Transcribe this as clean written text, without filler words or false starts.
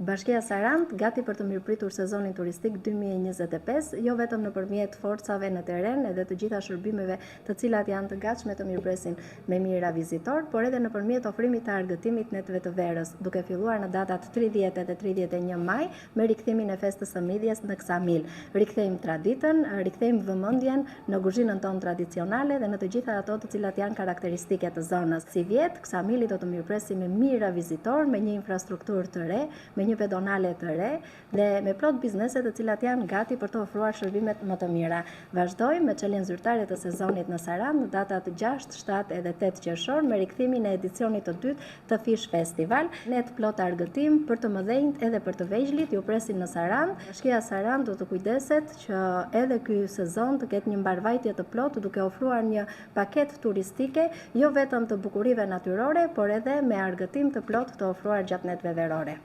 Bashkia Sarand gati për të mirëpritur sezonin turistik 2025, jo vetëm nëpërmjet forcave në teren edhe të gjitha shërbimeve të cilat janë të gatshme të mirëpresin me mira vizitor, por edhe nëpërmjet ofrimit të argëtimit netëve të verës, duke filluar në datat 30 dhe 31 maj me rikthimin e festës së midjes në Ksamil. Rikthejmë traditën, rikthejmë vëmendjen në kuzhinën tonë tradicionale dhe në të gjitha ato të cilat janë karakteristike të zonës. Si vjet, Ksamili do të mirëpresi me mira vizitor, me një infrastrukturë të re, me një pedonale të re dhe me plot biznese të cilat janë gati për të ofruar shërbimet më të mira. Vazhdojmë me çeljen zyrtare të sezonit në Sarand në datat 6, 7 edhe 8 qershor me rikthimin e edicionit të dytë të Fish Festival. Net plot argëtim për të mëdhenjt edhe për të vegjëlit ju presin në Sarand. Bashkia Sarand do të kujdeset që edhe ky sezon të ketë një mbarvajtje të plotë duke ofruar një paketë turistike jo vetëm të bukurive natyrore, por edhe me argëtim të plotë të ofruar gjatë netëve verore.